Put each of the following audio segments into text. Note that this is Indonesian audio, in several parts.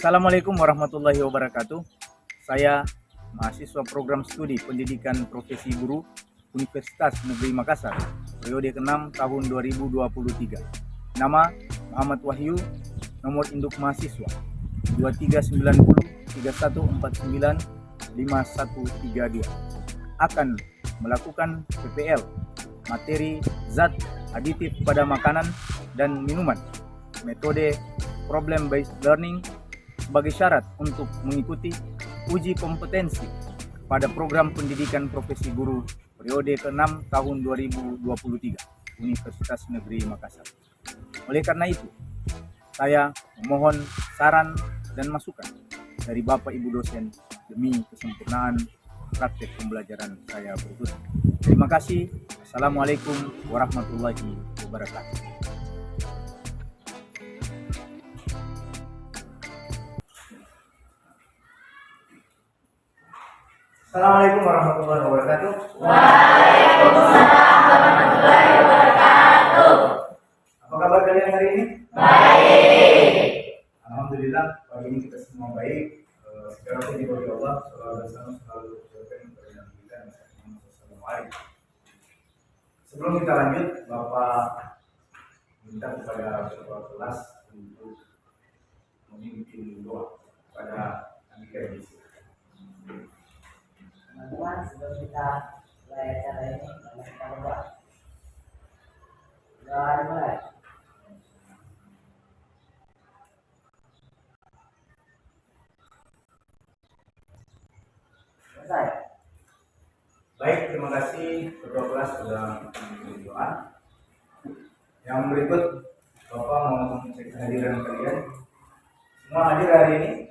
Assalamualaikum warahmatullahi wabarakatuh. Saya mahasiswa program studi pendidikan profesi guru Universitas Negeri Makassar, periode ke-6 tahun 2023. Nama Muhammad Wahyu, nomor induk mahasiswa 239031495132. Akan melakukan PPL materi zat aditif pada makanan dan minuman, metode problem based learning sebagai syarat untuk mengikuti uji kompetensi pada program pendidikan profesi guru periode ke-6 tahun 2023 Universitas Negeri Makassar. Oleh karena itu, saya memohon saran dan masukan dari Bapak Ibu dosen demi kesempurnaan praktek pembelajaran saya berikut. Terima kasih. Assalamualaikum warahmatullahi wabarakatuh. Assalamualaikum warahmatullahi wabarakatuh. Waalaikumsalam warahmatullahi wabarakatuh. Apa kabar kalian hari ini? Baik. Alhamdulillah, pagi ini kita semua baik. Segala puji bagi Allah, selalu ucapkan kepada Nabi kita Muhammad SAW. Sebelum kita lanjut, Bapak minta kepada ketua kelas untuk memimpin doa pada Andika ini. Teman-teman, sebelum kita mulai acara ini, mari kita berdoa. Doa dimulai. Selesai. Baik, terima kasih ketua kelas sudah memimpin doa. Yang berikut, Bapak mau mengecek kehadiran kalian. Semua hadir hari ini?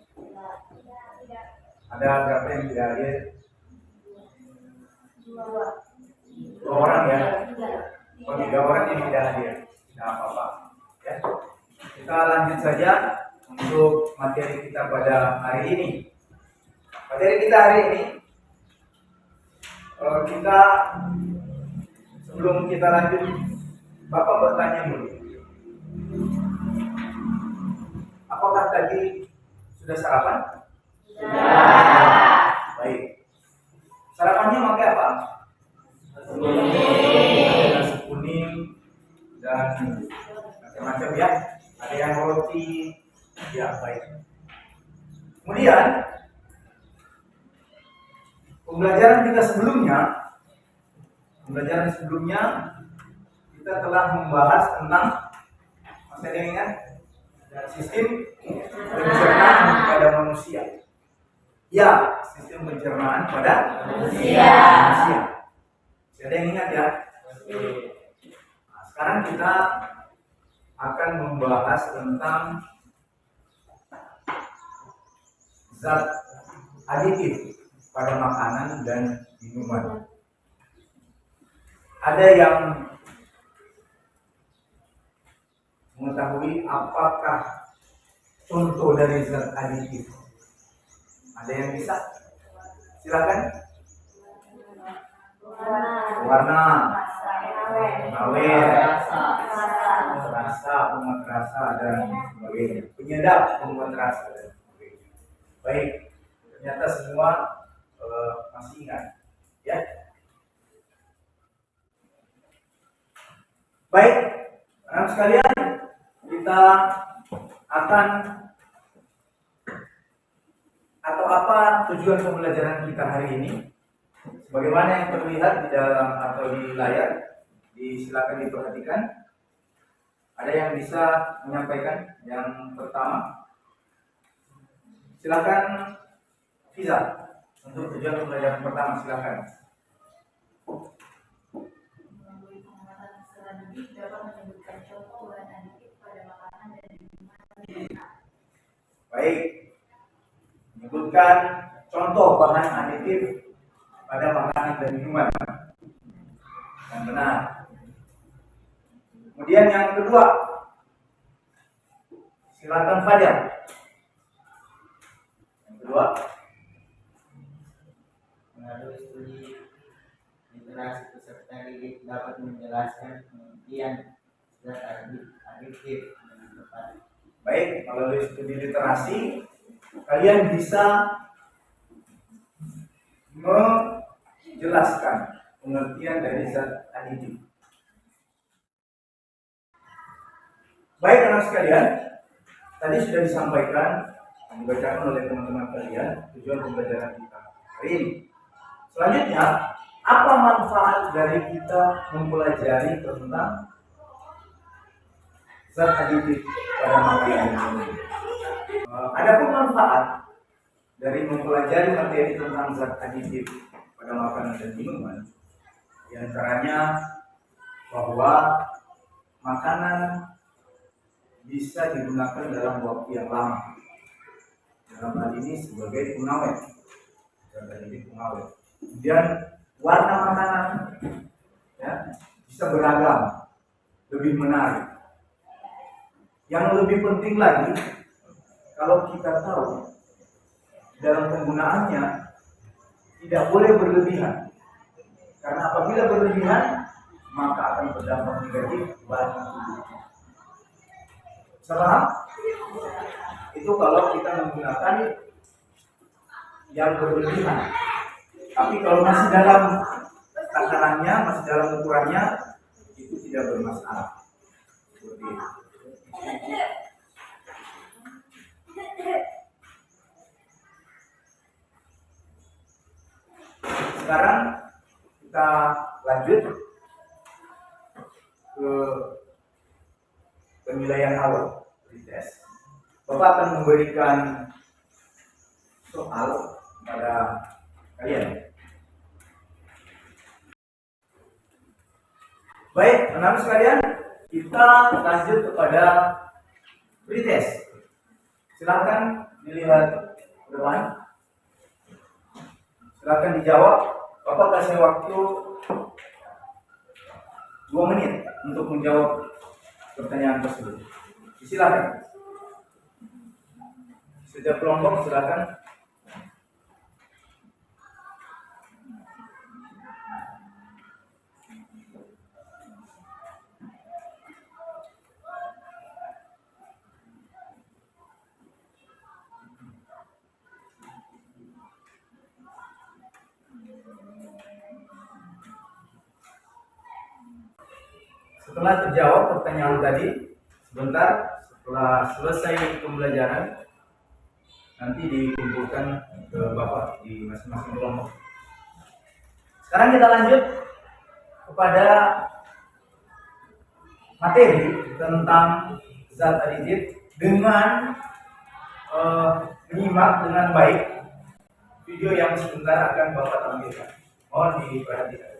Ada berapa yang tidak hadir? Dua orang ya? Oh, 3 orang yang tidak hadir. Tidak apa-apa. Ya. Kita lanjut saja untuk materi kita pada hari ini. Materi kita hari ini, kita sebelum kita lanjut, Bapak bertanya dulu. Apakah tadi sudah sarapan? Baik. Sarapannya pakai apa? Nasi kuning dan macam-macam ya. Ada yang roti. Ya, baik. Kemudian pembelajaran sebelumnya kita telah membahas tentang masih ada yang ingat? Sistem pencernaan pada manusia. Ya, sistem pencernaan pada manusia. Ada yang ingat ya? Nah, sekarang kita akan membahas tentang zat aditif pada makanan dan minuman. Ada yang mengetahui apakah contoh dari zat aditif? Ada yang bisa? Silakan. Warna, awet, rasa, penguat rasa dan sebagainya. Penyedap, penguat rasa dan sebagainya. Baik, ternyata semua masih ingat, ya. Baik, anak sekalian, kita akan atau apa tujuan pembelajaran kita hari ini? Sebagaimana yang terlihat di dalam atau di layar, silakan diperhatikan. Ada yang bisa menyampaikan yang pertama? Silakan, Fiza. Untuk tujuan pembelajaran pertama, silakan. Melalui pengamatan secara lebih dapat menyebutkan contoh bahan aditif pada makanan dan minuman. Baik. Menyebutkan contoh bahan aditif pada makanan dan minuman. Yang benar. Kemudian yang kedua, silakan Fajar. Yang kedua, melalui studi literasi peserta didik dapat menjelaskan pengertian zat aditif dengan tepat. baik, melalui studi literasi kalian bisa menjelaskan pengertian dari zat aditif. Baik anak sekalian, tadi sudah disampaikan dan dibacakan oleh teman-teman kalian tujuan pembelajaran kita hari ini. Selanjutnya, apa manfaat dari kita mempelajari tentang zat aditif pada makanan ini? Adapun manfaat dari mempelajari materi tentang zat aditif pada makanan dan minuman, di antaranya bahwa makanan bisa digunakan dalam waktu yang lama. Dalam hal ini sebagai pengawet, zat aditif pengawet. Kemudian warna makanan ya, bisa beragam, lebih menarik. Yang lebih penting lagi, kalau kita tahu dalam penggunaannya tidak boleh berlebihan, karena apabila berlebihan maka akan berdampak negatif bagi tubuh. Paham? Itu kalau kita menggunakan yang berlebihan. Tapi kalau masih dalam takarannya, masih dalam ukurannya, itu tidak bermasalah. Seperti itu. Sekarang kita lanjut ke penilaian awal tes. Bapak akan memberikan soal kepada kalian. Baik, anak sekalian, kita lanjut kepada pretest. Silakan dilihat ke depan. Silakan dijawab. Bapak kasih waktu 2 menit untuk menjawab pertanyaan tersebut. Silakan. Setiap kelompok silakan. Setelah terjawab pertanyaan tadi, sebentar setelah selesai pembelajaran, nanti dikumpulkan ke Bapak di masing-masing kelompok. Sekarang kita lanjut kepada materi tentang zat aditif dengan menyimak dengan baik video yang sebentar akan Bapak tampilkan. Mohon diperhatikan.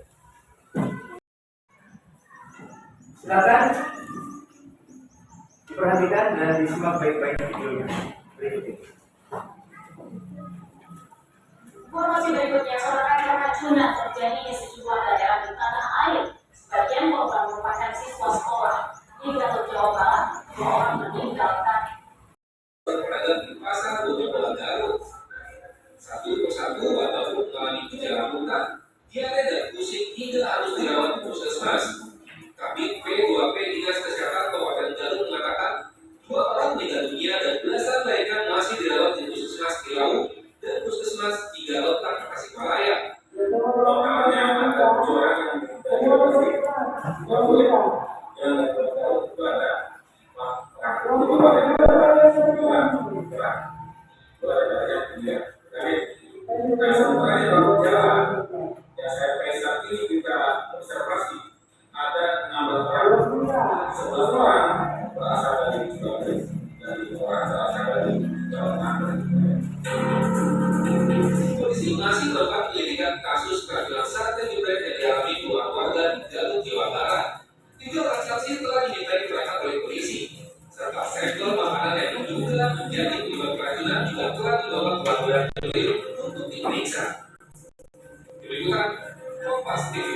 Silakan diperhatikan dan disimak baik-baik videonya. Berikut ini. Informasi berikutnya, sorakan keracunan terjadi di sejumlah daerah di tanah air. Sebagian korban merupakan siswa sekolah di Garut, Jawa Barat. 2 orang meninggal karena berada di pasar Bojobola Garut. Satu persatu warga mengalami gejala muntah, diare dan pusing hingga harus dirawat di puskesmas. Kabit P2P Dinas Kesehatan Kabupaten Garut mengatakan 2 orang meninggal dunia dan belasan lainnya masih dirawat di puskesmas Kilau dan puskesmas 3 Letak Tasikmalaya. Totalnya ada 7 orang yang Polisi masih melakukan penyelidikan kasus keracunan sate geprek yang dialami 2 warga di Garut, Jawa Barat. 3 orang saksi telah dimintai keterangan oleh polisi, serta sampel makanan yang diduga menjadi penyebab keracunan juga telah dibawa ke laboratorium untuk diperiksa. Demikian Kompas TV.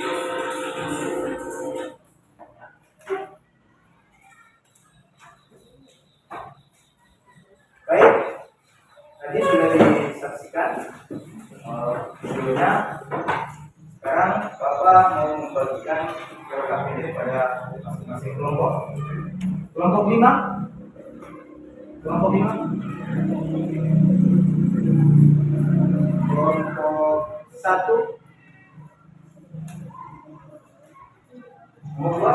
Baik, tadi sudah disaksikan videonya. Sekarang Bapak mau membagikan program ini pada masing-masing kelompok. Kelompok 5. Kelompok 5. Kelompok 1 nomor 2.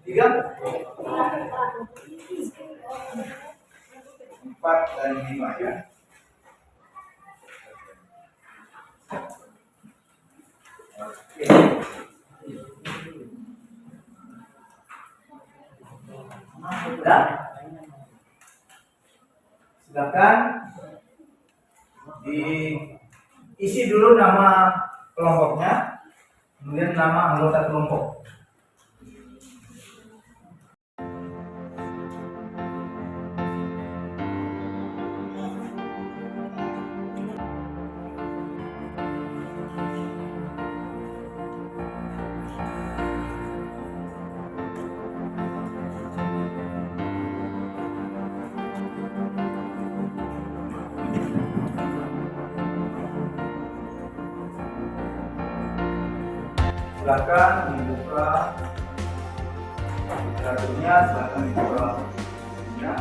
Tiga, 4 dan 5 ya. Oke. Sudah? Silakan diisi dulu nama kelompoknya, kemudian nama anggota kelompok. Silakan dibuka literaturnya, silakan dibuka ya.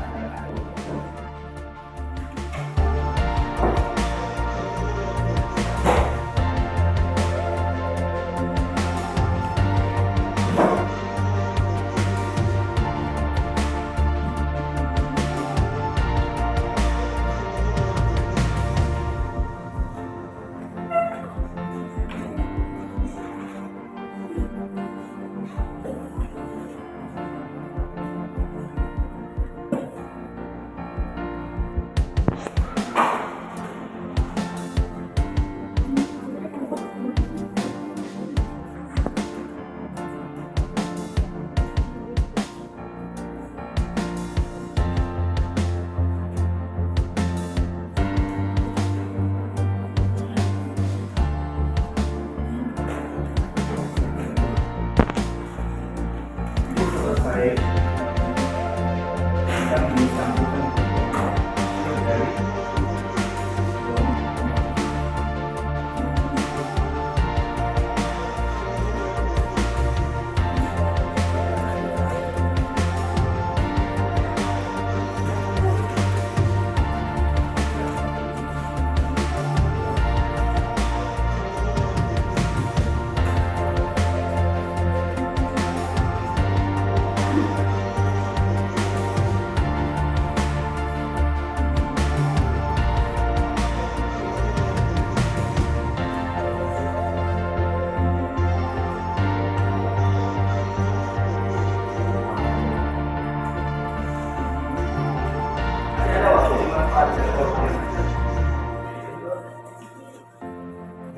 Selesai yang disampaikan dari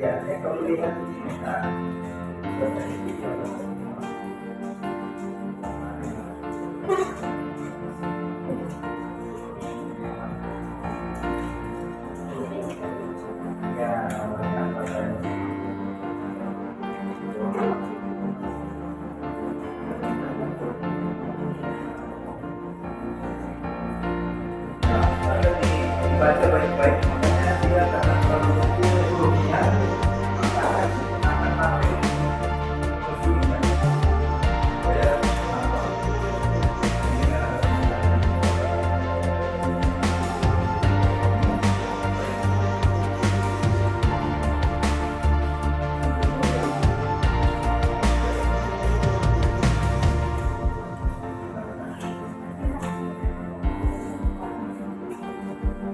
ya, kalau lihat dibaca baik-baik, makanya dia karena terlalu kecil hurufnya, maka akan sampai kesulitan.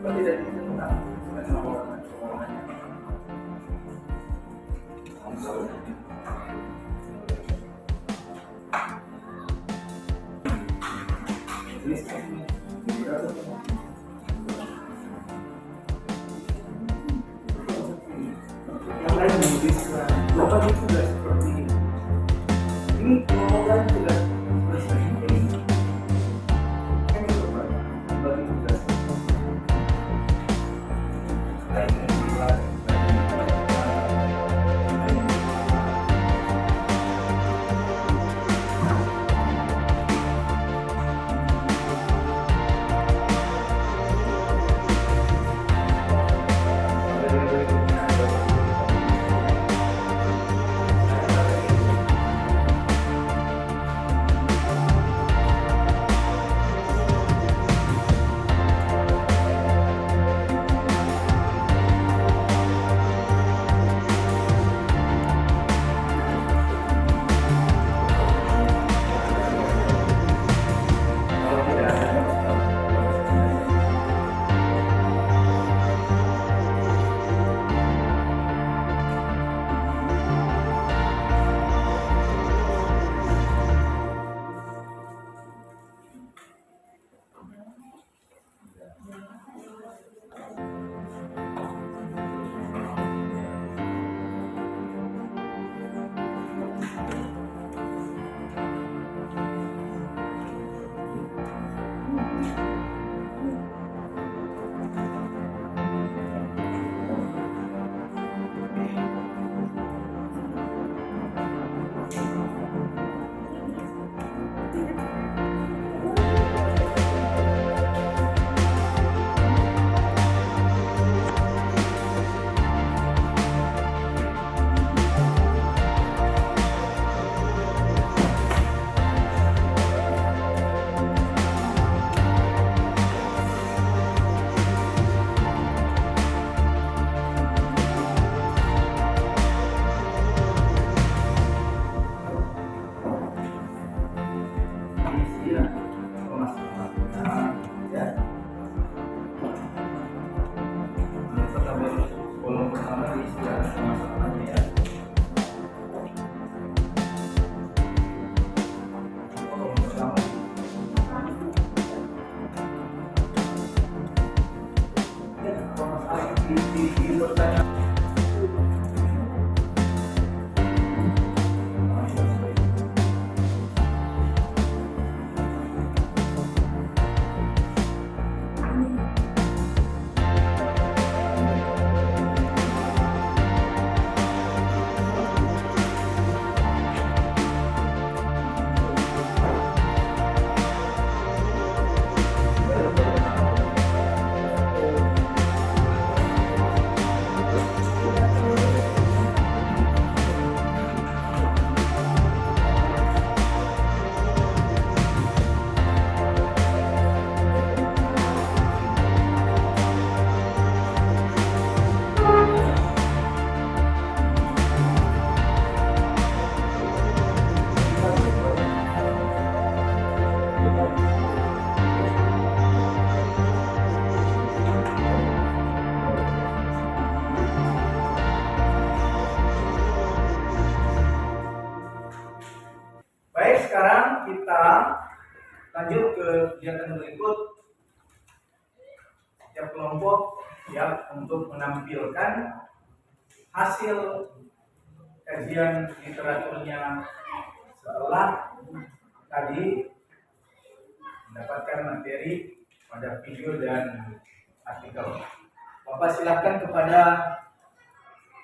Saya tidak dikenal dengan orang-orangnya. Yang lain menuliskan, bapak itu sudah seperti ini. Ini kelompok lain sudah seperti ini. Kan itu Pak, bagi tugas. kita lanjut ke kegiatan berikut. Setiap kelompok siap untuk menampilkan hasil kajian literaturnya setelah tadi mendapatkan materi pada video dan artikel. Bapak silakan kepada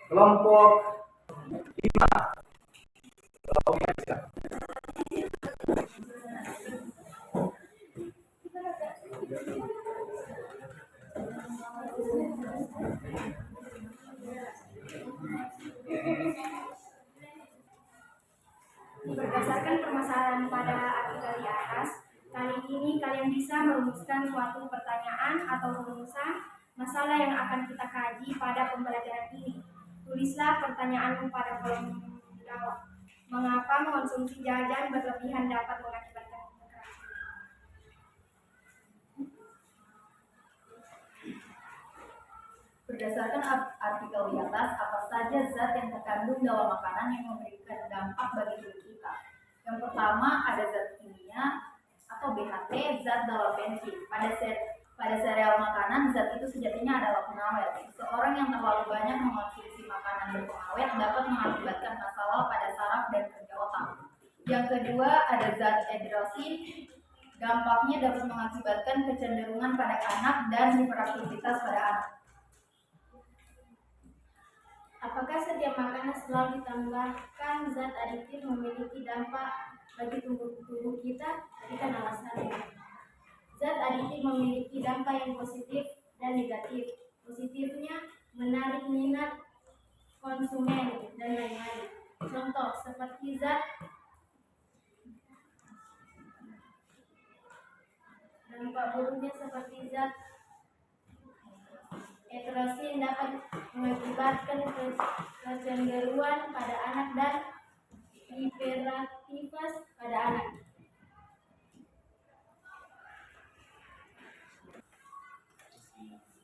kelompok 5. Kelompoknya siap. Berdasarkan permasalahan pada artikel di atas, kali ini kalian bisa merumuskan suatu pertanyaan atau rumusan masalah yang akan kita kaji pada pembelajaran ini. Tulislah pertanyaanmu pada kolom jawab. Mengapa mengonsumsi jajan berlebihan dapat mengakibatkan kekerasan? Berdasarkan artikel di atas, apa saja zat yang terkandung dalam makanan yang memberikan dampak bagi tubuh kita? Yang pertama ada zat kimia atau BHT, zat dalam bensin. Pada sereal makanan, zat itu sejatinya adalah pengawet. Seseorang yang terlalu banyak mengonsumsi makanan berpengawet dapat mengakibatkan masalah pada saraf dan kerja otak. Yang kedua ada zat hidrosin. Dampaknya dapat mengakibatkan kecenderungan pada anak dan hiperaktivitas pada anak. Apakah setiap makanan setelah ditambahkan zat aditif memiliki dampak bagi tubuh kita? Berikan alasannya. Zat aditif memiliki dampak yang positif dan negatif. Positifnya menarik minat konsumen dan lain-lain. Contoh seperti zat dampak buruknya seperti zat hidrosin dapat mengakibatkan kecenderungan pada anak dan hiperaktivitas pada anak.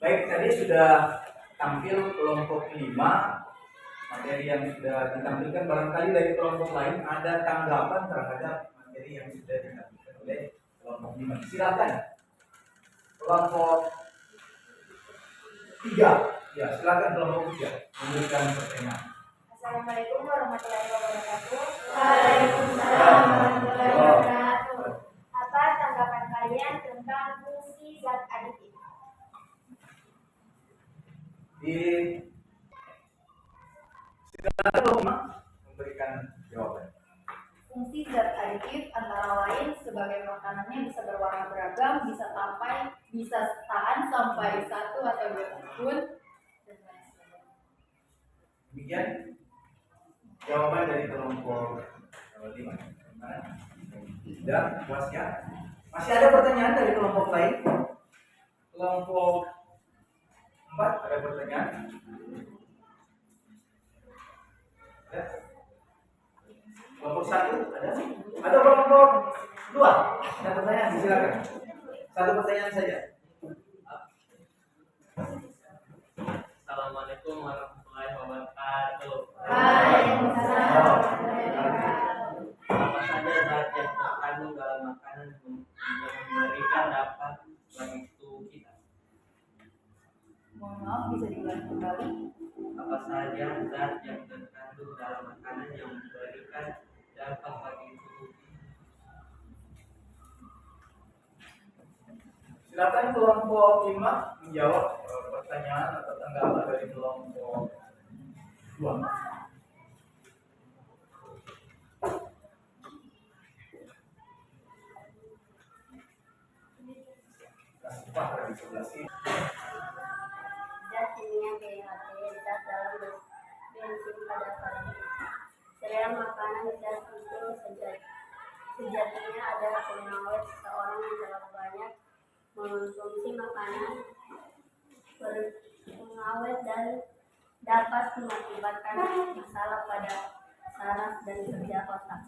Baik, tadi sudah tampil kelompok 5 materi yang sudah ditampilkan. Barangkali dari kelompok lain ada tanggapan terhadap materi yang sudah ditampilkan oleh kelompok 5. Silakan. Kelompok 3. Ya, silakan kelompok 3 memberikan pertanyaan. Assalamualaikum warahmatullahi wabarakatuh. Waalaikumsalam warahmatullahi wabarakatuh. Apa tanggapan kalian tentang fungsi zat aditif? Silakan kelompok 5 memberikan jawaban. Fungsi zat aditif antara lain sebagai makanannya bisa berwarna beragam, bisa tahan sampai 1 atau 2 tahun, dan lain sebagainya. Demikian jawaban dari kelompok 5. Sudah puas ya? Masih ada pertanyaan dari kelompok lain? Kelompok 4 ada pertanyaan? Ada? Kelompok 1 ada? Ada kelompok 2? Ada pertanyaan? Silakan. Satu pertanyaan saja. Assalamualaikum warahmatullahi wabarakatuh. Waalaikumsalam warahmatullahi wabarakatuh. Apa saja zat yang terkandung dalam makanan yang memberikan dampak bagi tubuh kita? Mohon maaf, bisa diulangi kembali. Apa saja zat yang terkandung dalam makanan yang memberikan dampak bagi tubuh kita? Silakan kelompok 5 menjawab pertanyaan atau tanggapan dari kelompok 2. Kasih di sebelah sini. Zat kimia BHT zat dalam bensin pada pagi. Sereal makanan zat itu sejatinya adalah pengawet. Seseorang yang terlalu banyak mengonsumsi makanan berpengawet dan dapat mengakibatkan masalah pada saraf dan kerja otak.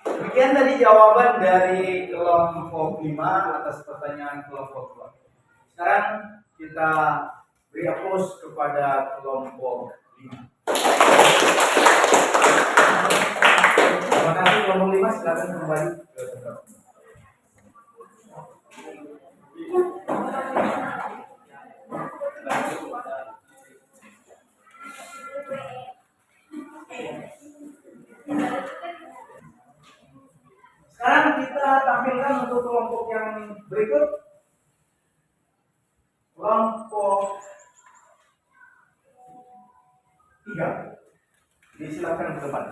Demikian tadi jawaban dari kelompok 5 atas pertanyaan kelompok 2. Sekarang kita beri aplaus kepada kelompok 5. Terima kasih kelompok 5, silakan kembali ke tempat. Sekarang kita tampilkan untuk kelompok yang berikut. Kelompok 3. Disilakan ke depan.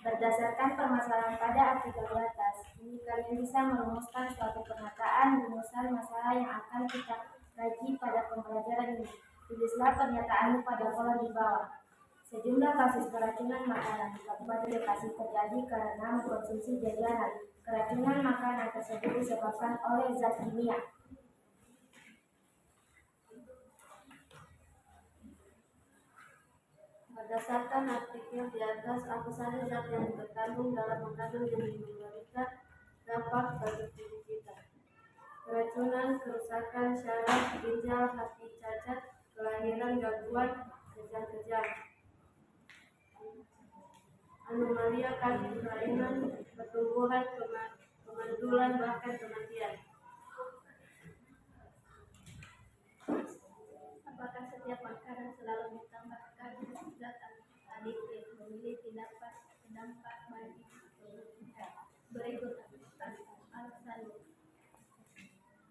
Berdasarkan permasalahan pada artikel di atas, ini kalian bisa merumuskan suatu pernyataan rumusan masalah yang akan kita kaji pada pembelajaran ini. Tulislah pernyataanmu pada kolom di bawah. Sejumlah kasus keracunan makanan di Kabupaten Bekasi terjadi karena mengkonsumsi jajanan. Keracunan makanan tersebut disebabkan oleh zat kimia. Berdasarkan artikel di atas, apa saja zat yang terkandung dalam makanan yang memberikan dampak bagi tubuh kita? Keracunan, kerusakan syaraf, ginjal, hati cacat, kelahiran gangguan, kejang-kejang, anomalia kaki, kelainan, pertumbuhan, kemandulan, bahkan kematian. Apakah setiap makanan selalu ditambahkan zat aditif memiliki dampak bagi tubuh kita? Berikut alasannya.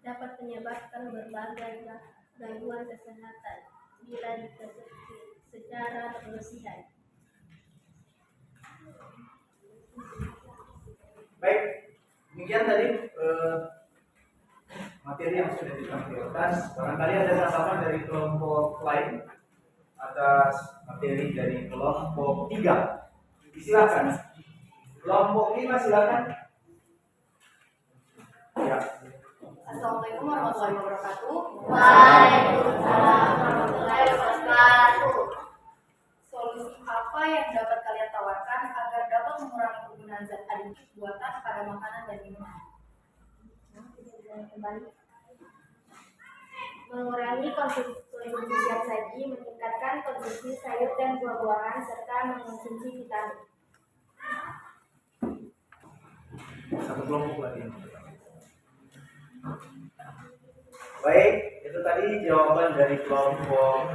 Dapat menyebabkan berbagai gangguan kesehatan bila dikonsumsi secara berlebihan. Baik, demikian tadi materi yang sudah ditampilkan. Barangkali ada tanggapan dari kelompok lain atas materi dari kelompok 3. Silakan. Kelompok 5 silakan. Ya. Assalamualaikum warahmatullahi wabarakatuh. Waalaikumsalam warahmatullahi wabarakatuh. Solusi apa yang dapat kalian tawarkan agar dapat mengurangi penggunaan zat aditif buatan pada makanan dan minuman? Mengurangi konsumsi zat saji, meningkatkan konsumsi sayur dan buah-buahan, serta mengonsumsi vitamin. Satu kelompok lagi. Baik, itu tadi jawaban dari kelompok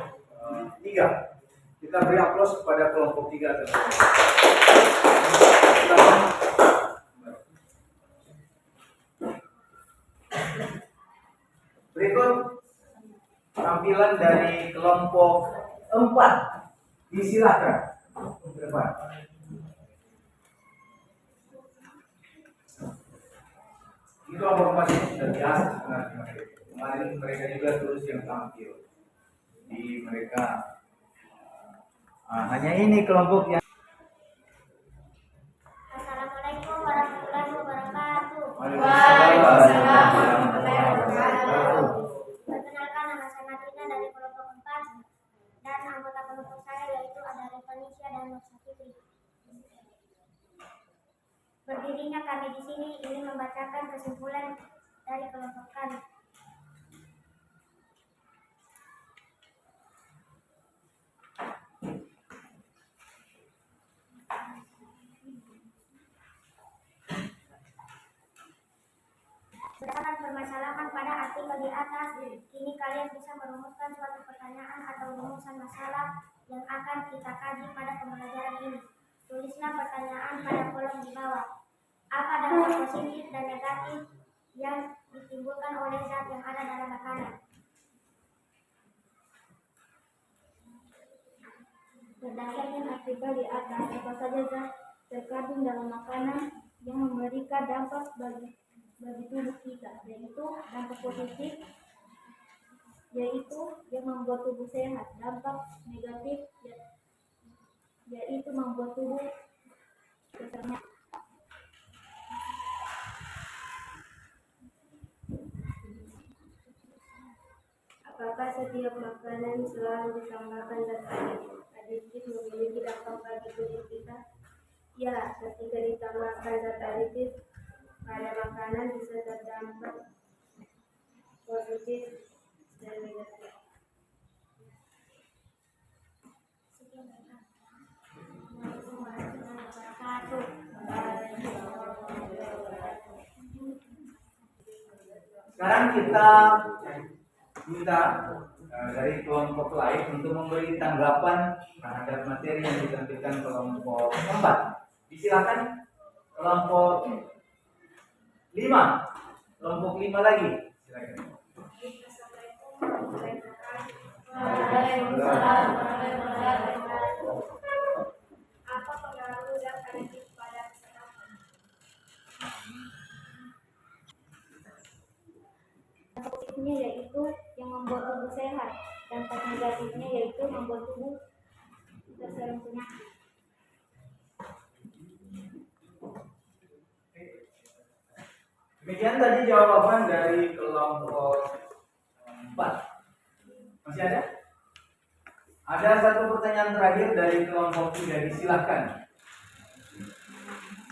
3. Kita beri aplaus kepada kelompok 3 tersebut. Berikut tampilan dari kelompok 4. Disilakan ke depan. Ini kelompok 4 ini sudah biasa sebenarnya. Kemarin mereka juga terus yang tampil di mereka. Hanya ini kelompok yang Assalamualaikum warahmatullahi wabarakatuh. Waalaikumsalam warahmatullahi wabarakatuh. Perkenalkan, nama saya Martina dari kelompok 4 dan anggota kelompok saya yaitu ada Revanisha dan Nursa Fitri. Berdirinya kami di sini ingin membacakan kesimpulan dari kelompok kami. Berdasarkan permasalahan pada artikel di atas, kini kalian bisa merumuskan suatu pertanyaan atau rumusan masalah yang akan kita kaji pada pembelajaran ini. Tulislah pertanyaan pada kolom di bawah. Apa dampak positif dan negatif yang ditimbulkan oleh zat yang ada dalam makanan? Berdasarkan artikel di atas, apa saja zat terkandung dalam makanan yang memberikan dampak bagi tubuh kita, yaitu dampak positif yaitu yang membuat tubuh sehat, dampak negatif yaitu membuat tubuh kesehat. setiap makanan selalu ditambahkan zat aditif memiliki dampak bagi tubuh kita? Ya, ketika ditambahkan zat aditif pada makanan bisa berdampak positif dan negatif. Sekarang kita minta dari kelompok lain untuk memberi tanggapan terhadap materi yang ditampilkan kelompok 4. Disilakan kelompok 5. Kelompok 5 lagi. Silakan. Apa pengaruh zat aditif pada kesehatan? Dampak positifnya yaitu yang membuat tubuh sehat, dampak negatifnya yaitu membuat tubuh terserang penyakit. Demikian tadi jawaban dari kelompok 4. Masih ada? Ada satu pertanyaan terakhir dari kelompok 3. Disilahkan.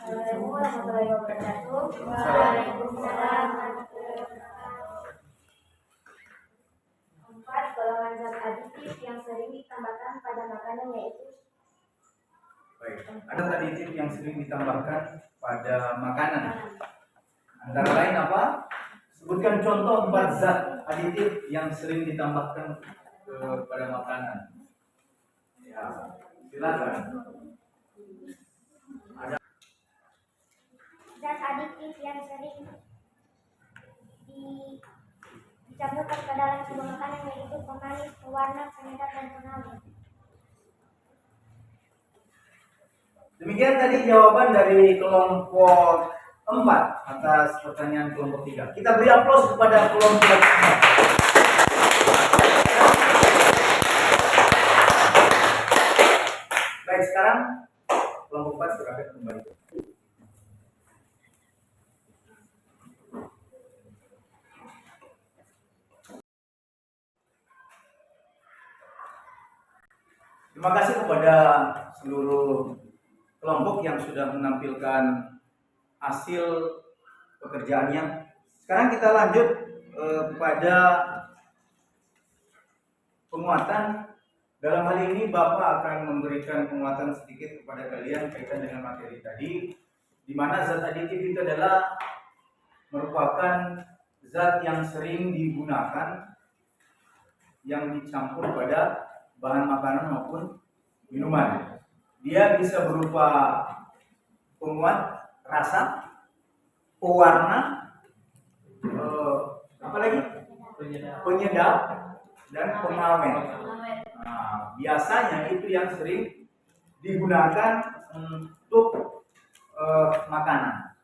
Assalamualaikum warahmatullahi wabarakatuh. Waalaikumsalam. 4. Golongan zat aditif yang sering ditambahkan pada makanan yaitu. Baik. Ada zat aditif yang sering ditambahkan pada makanan. Antara lain apa? Sebutkan contoh 4 zat aditif yang sering ditambahkan kepada makanan. Ya, silakan. Zat aditif yang sering dicampurkan ke dalam sebuah makanan yaitu pemanis, pewarna, penyedap, dan pengawet. Demikian tadi jawaban dari kelompok 4 atas pertanyaan kelompok 3. Kita beri aplaus kepada kelompok 4. Baik, sekarang kelompok 4 silakan kembali. Terima kasih kepada seluruh kelompok yang sudah menampilkan hasil pekerjaannya. Sekarang kita lanjut pada penguatan. Dalam hal ini Bapak akan memberikan penguatan sedikit kepada kalian kaitan dengan materi tadi, di mana zat aditif itu adalah merupakan zat yang sering digunakan yang dicampur pada bahan makanan maupun minuman. Dia bisa berupa penguat rasa, pewarna, apa lagi? Penyedap dan pengawet. Nah, biasanya itu yang sering digunakan untuk makanan.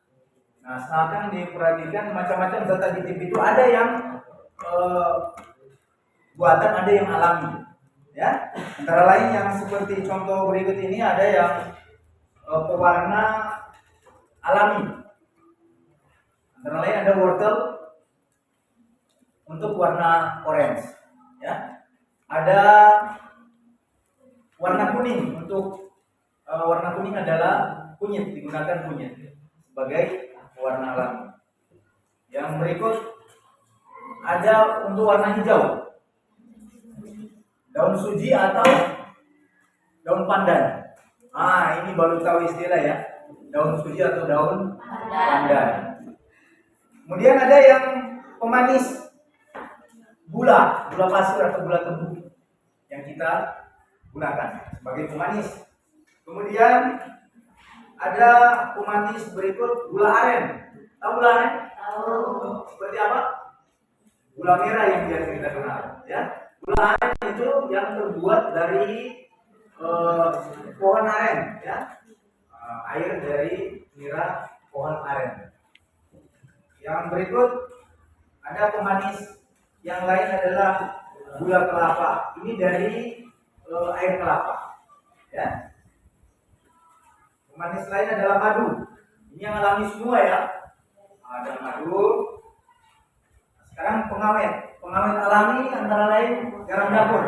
Nah, silakan diperhatikan macam-macam zat aditif itu ada yang buatan, ada yang alami. Ya, antara lain yang seperti contoh berikut ini ada yang pewarna alami. Antara lain ada wortel untuk warna orange, ya. Ada warna kuning untuk warna kuning adalah kunyit, digunakan kunyit sebagai warna alami. Yang berikut ada untuk warna hijau, daun suji atau daun pandan. Ini baru tahu istilah ya, daun suji atau daun pandan. Kemudian ada yang pemanis, gula pasir atau gula tebu yang kita gunakan sebagai pemanis. Kemudian ada pemanis berikut gula aren. Tahu gula aren? Tahu. Seperti apa? Gula merah yang biasa kita kenal, ya. Gula aren itu yang terbuat dari pohon aren, ya. Air dari nira pohon aren. Yang berikut ada pemanis yang lain adalah gula kelapa. Ini dari air kelapa, ya. Pemanis lain adalah madu. Ini yang alami semua ya. Ada madu. Sekarang pengawet alami alami antara lain garam dapur.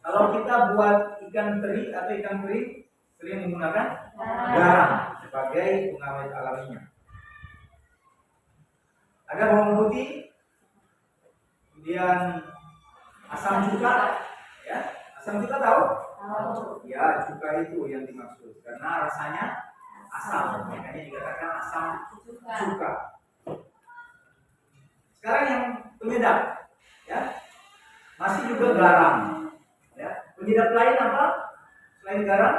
Kalau kita buat ikan teri atau ikan teri sering menggunakan garam sebagai pengawet alaminya. Ada bawang putih, kemudian asam cuka, ya. Asam cuka tahu? Ya, cuka itu yang dimaksud karena rasanya asam, makanya dikatakan asam cuka. Sekarang yang penyedap, ya, masih juga garam. Ya. Penyedap lain apa? Selain garam,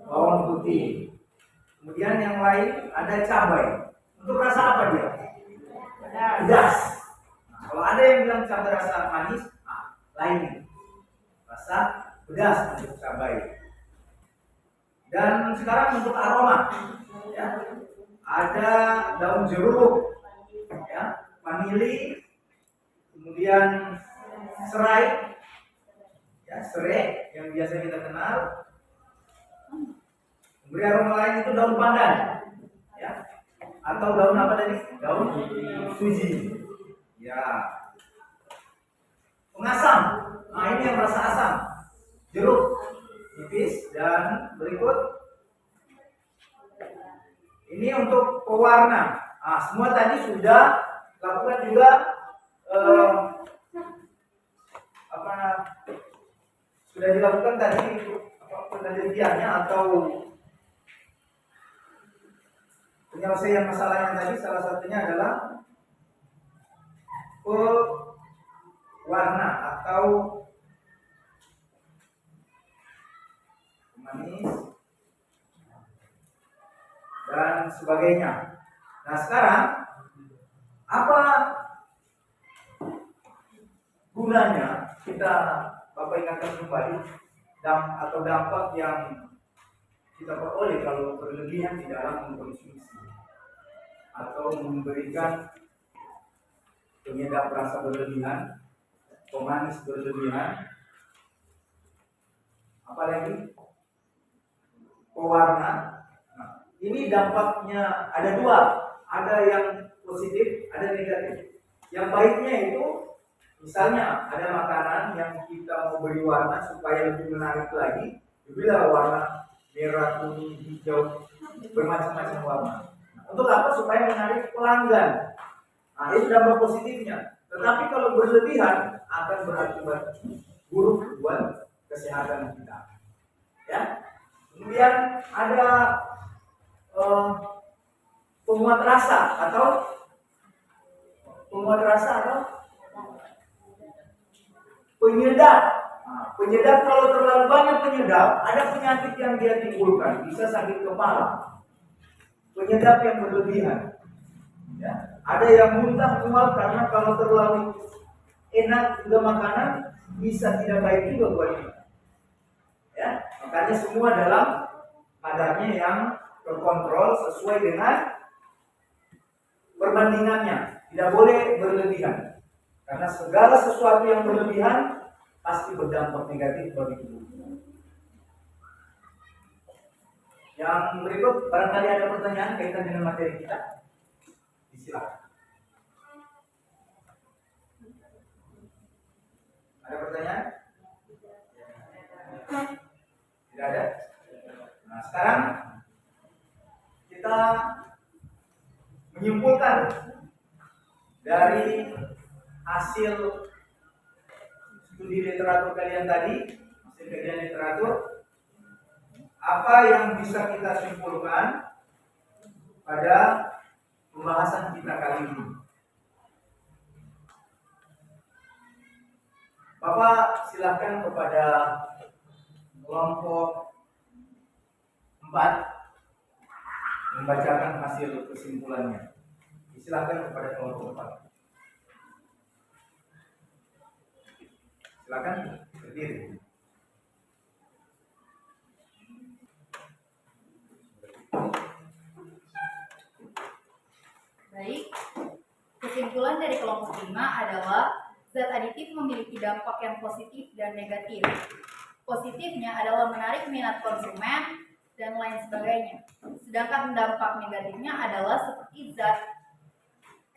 bawang putih. Kemudian yang lain ada cabai. Untuk rasa apa dia? Pedas. Nah, kalau ada yang bilang cabai rasa manis, lain. Rasa pedas untuk cabai. Dan sekarang untuk aroma, ya, ada daun jeruk, ya, vanili, kemudian serai, ya, serai yang biasa kita kenal. Kemudian aroma lain itu daun pandan, ya, atau daun apa tadi? Daun suji, ya. Pengasam, nah ini yang rasa asam, jeruk tipis, dan berikut ini untuk pewarna. Nah, semua tadi sudah lakukan juga sudah dilakukan tadi penelitiannya atau penyelesaian masalahnya tadi. Salah satunya adalah pewarna atau manis dan sebagainya. Nah, sekarang apa gunanya kita Bapak ingatkan kembali atau dampak yang kita peroleh kalau berlebihan di dalam mengkonsumsi atau memberikan penyedap rasa berlebihan, pemanis berlebihan, apalagi pewarna. Nah, ini dampaknya ada dua, ada yang positif, ada negatif. Yang baiknya itu misalnya ada makanan yang kita mau beri warna supaya lebih menarik lagi, berilah warna merah, kuning, hijau, bermacam-macam warna. Nah, untuk apa? Supaya menarik pelanggan. Nah, itu dampak positifnya. Tetapi kalau berlebihan akan berakibat buruk buat kesehatan kita. Ya. Kemudian ada penguat rasa atau penyedap. Nah, penyedap kalau terlalu banyak penyedap, ada penyakit yang dia timbulkan, bisa sakit kepala. Penyedap yang berlebihan. Ya. Ada yang muntah mual karena kalau terlalu enak juga makanan bisa tidak baik juga buat kita. Ya, makanya semua dalam kadarnya yang terkontrol sesuai dengan perbandingannya, tidak boleh berlebihan. Karena segala sesuatu yang berlebihan pasti berdampak negatif bagi tubuh. Yang berikut barangkali ada pertanyaan kaitan dengan materi kita. Silakan. Ada pertanyaan? Tidak ada? Nah, sekarang kita menyimpulkan dari hasil studi literatur kalian tadi, hasil kajian literatur, apa yang bisa kita simpulkan pada pembahasan kita kali ini. Bapak silakan kepada kelompok 4 membacakan hasil kesimpulannya. Silakan kepada kelompok 4. Silakan berdiri. Baik, kesimpulan dari kelompok 5 adalah zat aditif memiliki dampak yang positif dan negatif. Positifnya adalah menarik minat konsumen dan lain sebagainya. Sedangkan dampak negatifnya adalah seperti zat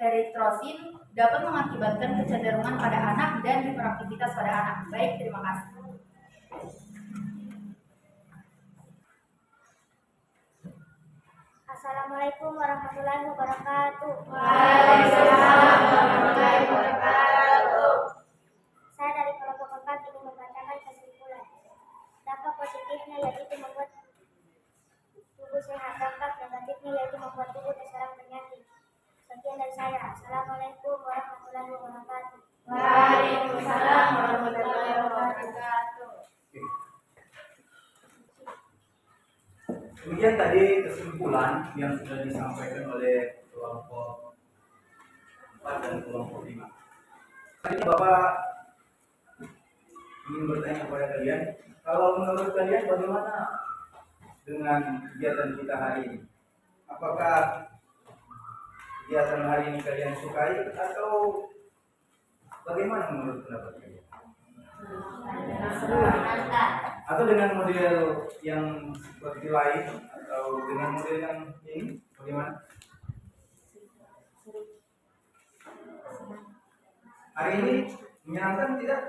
eritrosin dapat mengakibatkan kecenderungan pada anak dan hiperaktivitas pada anak. Baik, terima kasih. Assalamualaikum warahmatullahi wabarakatuh. Waalaikumsalam warahmatullahi wabarakatuh. Saya dari kelompok 4 ingin membacakan kesimpulan. Dampak positifnya yaitu membuat tubuh sehat, dampak negatifnya yaitu membuat tubuh terserang penyakit. Sekian dari saya. Assalamualaikum warahmatullahi wabarakatuh. Waalaikumsalam warahmatullahi wabarakatuh. Demikian tadi kesimpulan yang sudah disampaikan oleh kelompok 4 dan kelompok 5. Kali ini Bapak ingin bertanya kepada kalian, kalau menurut kalian bagaimana dengan kegiatan kita hari ini? Apakah kegiatan hari ini kalian sukai atau bagaimana menurut pendapat kalian? Atau dengan model yang seperti lain atau dengan model yang ini bagaimana? Hari ini menyenangkan tidak?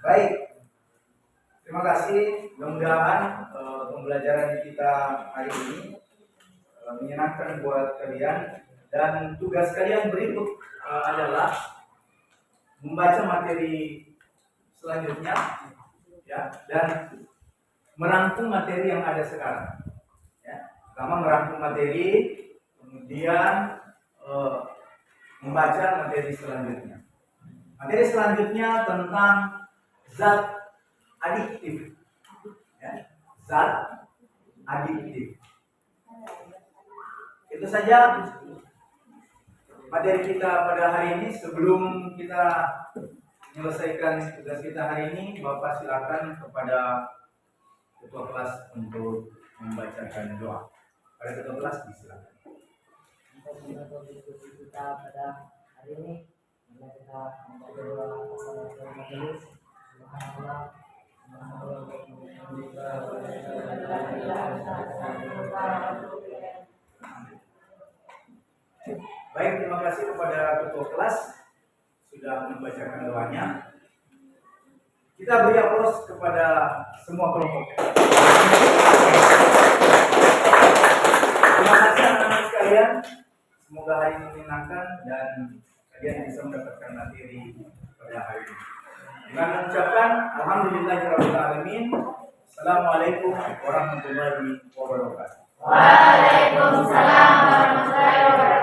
Baik. Terima kasih. Mudah-mudahan pembelajaran kita hari ini menyenangkan buat kalian, dan tugas kalian berikut adalah membaca materi selanjutnya, ya, dan merangkum materi yang ada sekarang. Ya. Pertama merangkum materi, kemudian membaca materi selanjutnya. Materi selanjutnya tentang zat adiktif, ya, zat adiktif. Itu saja materi kita pada hari ini. Sebelum kita menyelesaikan tugas kita hari ini, Bapak silakan kepada ketua kelas untuk membacakan doa. Pada ketua kelas disilakan. Untuk menutup diskusi kita pada hari ini, mari kita membaca doa kepada majelis. Baik, terima kasih kepada ketua kelas sudah membacakan doanya. Kita beri aplaus kepada semua kelompok. Terima kasih anak-anak sekalian. Semoga hari ini menyenangkan dan kalian bisa mendapatkan materi pada hari ini. Dengan mengucapkan alhamdulillahirabbil alamin. Assalamualaikum warahmatullahi wabarakatuh. Waalaikumsalam warahmatullahi wabarakatuh.